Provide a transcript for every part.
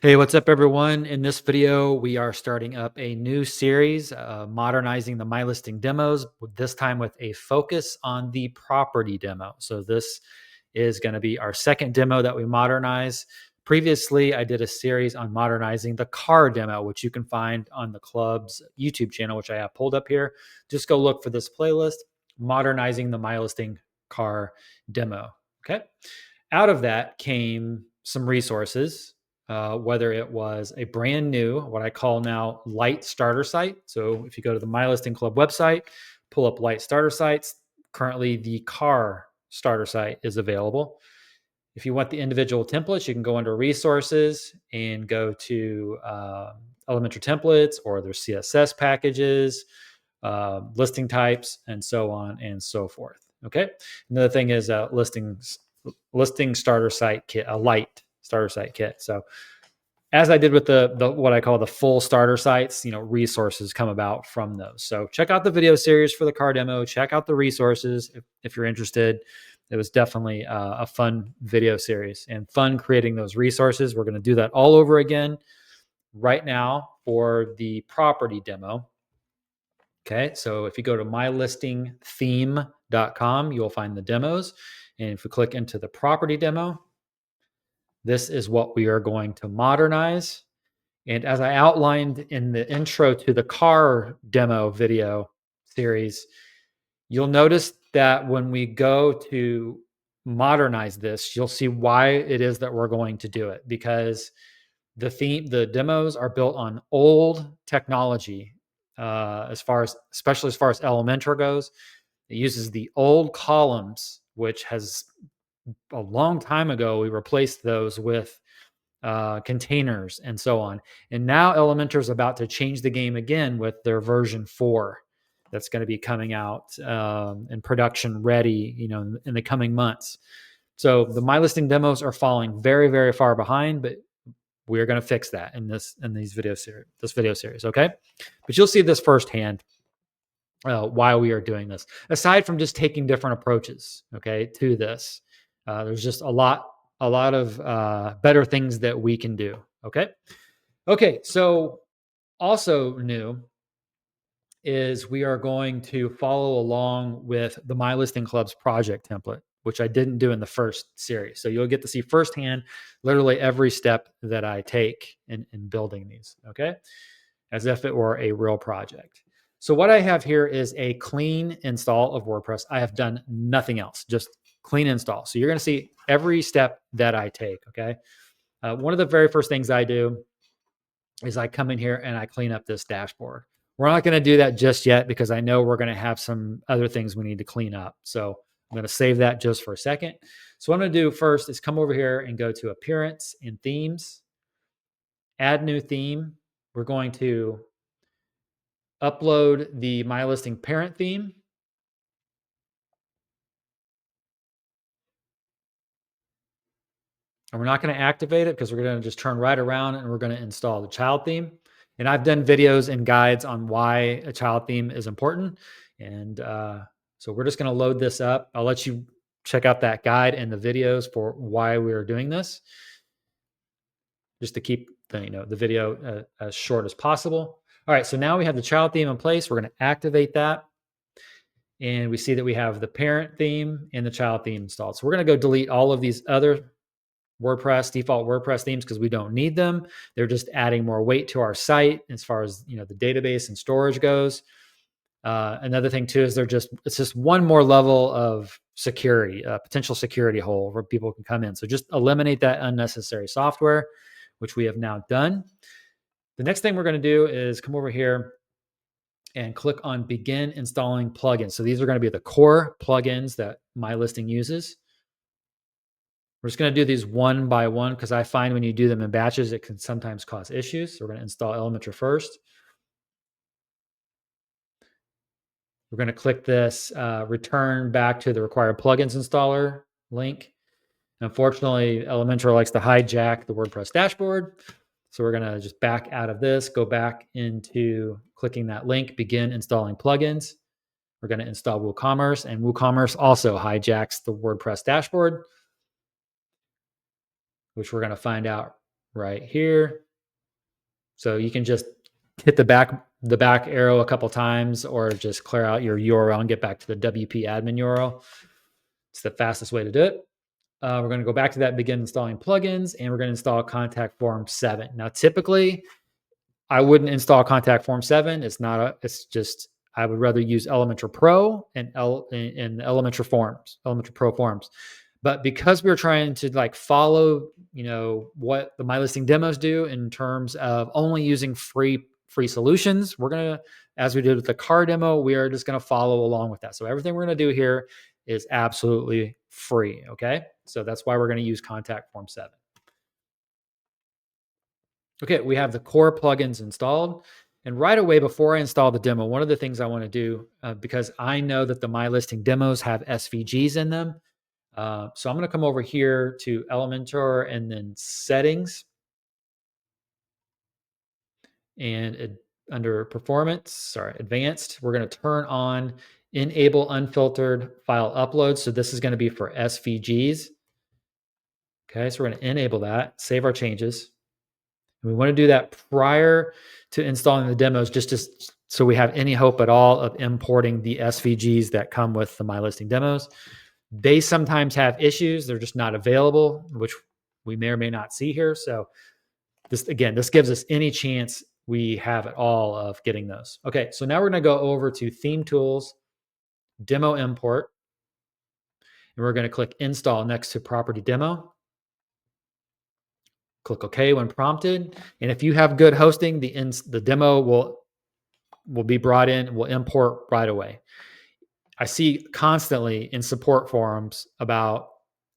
Hey, what's up, everyone? In this video, we are starting up a new series, modernizing the MyListing demos, this time with a focus on the property demo. So this is going to be our second demo that we modernize. Previously, I did a series on modernizing the car demo, which you can find on the club's YouTube channel, which I have pulled up here. Just go look for this playlist, modernizing the MyListing car demo. Okay. Out of that came some resources, whether it was a brand new, what I call now light starter site. So if you go to the MyListing Club website, pull up light starter sites, currently the car starter site is available. If you want the individual templates, you can go under resources and go to Elementor templates or their CSS packages, listing types, and so on and so forth. Okay. Another thing is listing starter site kit, a light starter site kit. So as I did with the what I call the full starter sites, resources come about from those. So check out the video series for the car demo. Check out the resources if you're interested. It was definitely a fun video series and fun creating those resources. We're going to do that all over again right now for the property demo. Okay, so if you go to mylistingtheme.com, you'll find the demos. And if we click into the property demo, this is what we are going to modernize. And as I outlined in the intro to the car demo video series, you'll notice that when we go to modernize this, you'll see why it is that we're going to do it, because the demos are built on old technology, especially as far as Elementor goes. It uses the old columns, which has a long time ago, we replaced those with containers and so on. And now Elementor is about to change the game again with their version 4 that's going to be coming out and production ready, in the coming months. So the MyListing demos are falling very, very far behind, but we're going to fix that in this video series. Okay, but you'll see this firsthand why we are doing this. Aside from just taking different approaches, okay, to this, there's just a lot of better things that we can do. Okay. So also new is we are going to follow along with the MyListing Club's project template, which I didn't do in the first series. So you'll get to see firsthand literally every step that I take in building these, okay, as if it were a real project. So what I have here is a clean install of WordPress. I have done nothing else, just clean install. So you're going to see every step that I take, okay? One of the very first things I do is I come in here and I clean up this dashboard. We're not going to do that just yet because I know we're going to have some other things we need to clean up. So I'm going to save that just for a second. So what I'm going to do first is come over here and go to Appearance and Themes, Add New Theme. We're going to upload the MyListing parent theme. And we're not going to activate it because we're going to just turn right around and we're going to install the child theme. And I've done videos and guides on why a child theme is important. And so we're just going to load this up. I'll let you check out that guide and the videos for why we're doing this, just to keep the video as short as possible. All right, so now we have the child theme in place. We're going to activate that. And we see that we have the parent theme and the child theme installed. So we're going to go delete all of these other default WordPress themes because we don't need them. They're just adding more weight to our site as far as the database and storage goes. Another thing too is it's just one more level of security, potential security hole where people can come in. So just eliminate that unnecessary software, which we have now done. The next thing we're going to do is come over here and click on Begin Installing Plugins. So these are going to be the core plugins that MyListing uses. We're just going to do these one by one because I find when you do them in batches, it can sometimes cause issues. So we're going to install Elementor first. We're going to click this return back to the required plugins installer link. Unfortunately, Elementor likes to hijack the WordPress dashboard. So we're going to just back out of this, go back into clicking that link, begin installing plugins. We're going to install WooCommerce, and WooCommerce also hijacks the WordPress dashboard, which we're going to find out right here. So you can just hit the back arrow a couple times, or just clear out your URL and get back to the WP admin URL. It's the fastest way to do it. We're going to go back to that begin installing plugins, and we're going to install contact form 7. Now, typically, I wouldn't install contact form 7. It's just, I would rather use Elementor Pro and Elementor Pro forms. But because we're trying to like follow, what the MyListing demos do in terms of only using free solutions, we're going to, as we did with the car demo, we are just going to follow along with that. So everything we're going to do here is absolutely free. Okay. So that's why we're going to use contact form 7. Okay, we have the core plugins installed. And right away, before I install the demo, one of the things I want to do, because I know that the MyListing demos have SVGs in them. So I'm going to come over here to Elementor and then Settings. And under Advanced, we're going to turn on Enable Unfiltered File Uploads. So this is going to be for SVGs. Okay, so we're going to enable that, save our changes. And we want to do that prior to installing the demos, just so we have any hope at all of importing the SVGs that come with the MyListing demos. They sometimes have issues. They're just not available, which we may or may not see here. So this gives us any chance we have at all of getting those. Okay, so now we're going to go over to Theme Tools, Demo Import, and we're going to click Install next to Property Demo. Click OK when prompted. And if you have good hosting, the demo will be brought in, will import right away. I see constantly in support forums about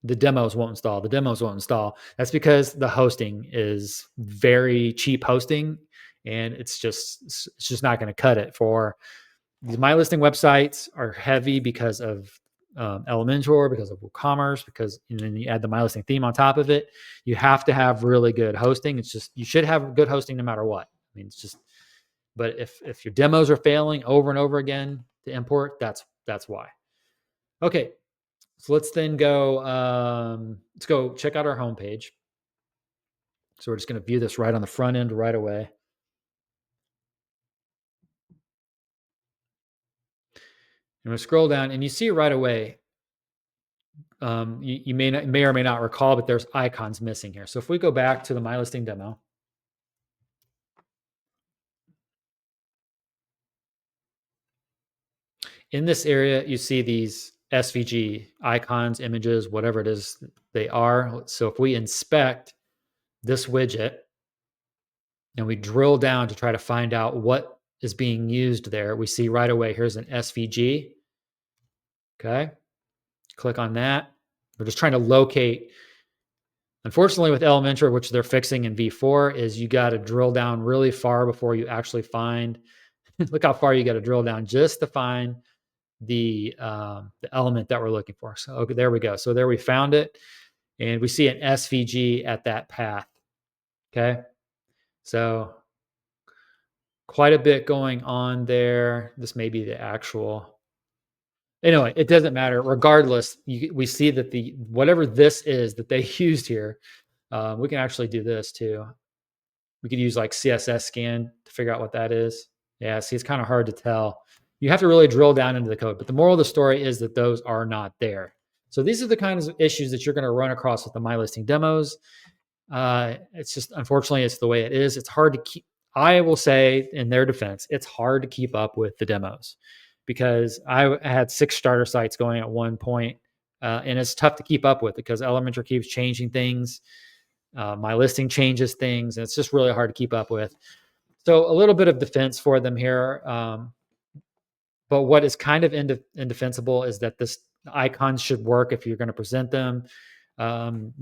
the demos won't install. That's because the hosting is very cheap hosting, and it's just not going to cut it. For these MyListing websites are heavy because of Elementor, because of WooCommerce, and then you add the MyListing theme on top of it. You have to have really good hosting. It's just, you should have good hosting no matter what. I mean, but if your demos are failing over and over again to import, that's why. Okay, so let's then go. Let's go check out our homepage. So we're just going to view this right on the front end right away. And we scroll down, and you see right away. You may or may not recall, but there's icons missing here. So if we go back to the MyListing demo, in this area, you see these SVG icons, images, whatever it is they are. So if we inspect this widget and we drill down to try to find out what is being used there, we see right away, here's an SVG. Okay, click on that. We're just trying to locate. Unfortunately, with Elementor, which they're fixing in V4, is you got to drill down really far before you actually find. Look how far you got to drill down just to find the element that we're looking for. So okay, there we go. So there we found it, and we see an SVG at that path. Okay, so quite a bit going on there. This may be the actual. Anyway, it doesn't matter. Regardless, we see that whatever this is that they used here, we can actually do this too. We could use like CSS scan to figure out what that is. Yeah, see, it's kind of hard to tell. You have to really drill down into the code. But the moral of the story is that those are not there. So these are the kinds of issues that you're going to run across with the MyListing demos. It's just, unfortunately, it's the way it is. It's hard to keep. I will say, in their defense, it's hard to keep up with the demos, because I had 6 starter sites going at one point, and it's tough to keep up with because Elementor keeps changing things. MyListing changes things, and it's just really hard to keep up with. So a little bit of defense for them here. But what is kind of indefensible is that this icons should work if you're going to present them, and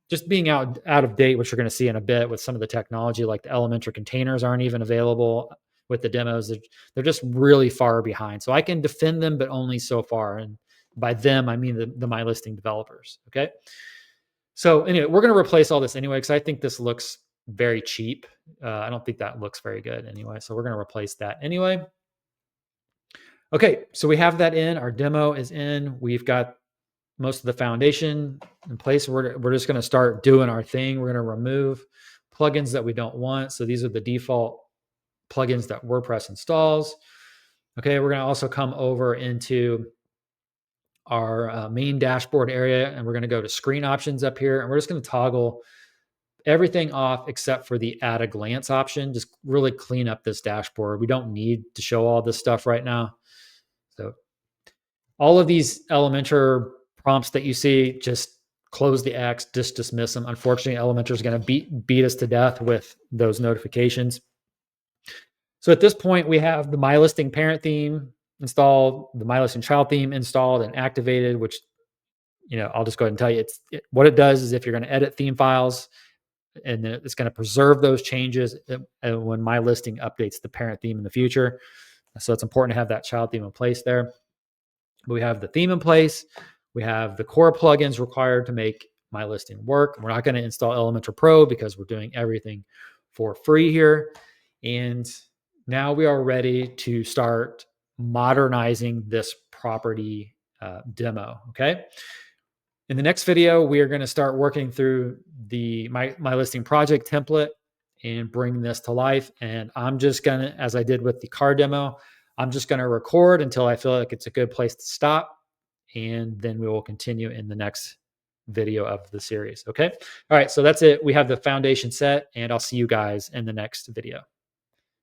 just being out of date, which you're going to see in a bit with some of the technology, like the Elementor containers aren't even available with the demos. They're just really far behind. So I can defend them, but only so far. And by them, I mean the MyListing developers. Okay. So anyway, we're going to replace all this anyway, because I think this looks very cheap. I don't think that looks very good anyway. So we're going to replace that anyway. Okay, so we have that in. Our demo is in. We've got most of the foundation in place. We're just going to start doing our thing. We're going to remove plugins that we don't want. So these are the default plugins that WordPress installs. Okay, we're going to also come over into our main dashboard area, and we're going to go to screen options up here, and we're just going to toggle everything off except for the add a glance option. Just really clean up this dashboard. We don't need to show all this stuff right now. So all of these Elementor prompts that you see, just close the X, just dismiss them. Unfortunately, Elementor is going to beat us to death with those notifications. So at this point, we have the MyListing parent theme installed, the MyListing child theme installed and activated, which, I'll just go ahead and tell you, what it does is if you're going to edit theme files, and then it's going to preserve those changes when MyListing updates the parent theme in the future. So it's important to have that child theme in place there. We have the theme in place. We have the core plugins required to make MyListing work. We're not going to install Elementor Pro because we're doing everything for free here. And now we are ready to start modernizing this property demo. Okay. In the next video, we are going to start working through the MyListing project template and bring this to life. And I'm just going to, as I did with the car demo, I'm just going to record until I feel like it's a good place to stop. And then we will continue in the next video of the series. Okay. All right. So that's it. We have the foundation set, and I'll see you guys in the next video.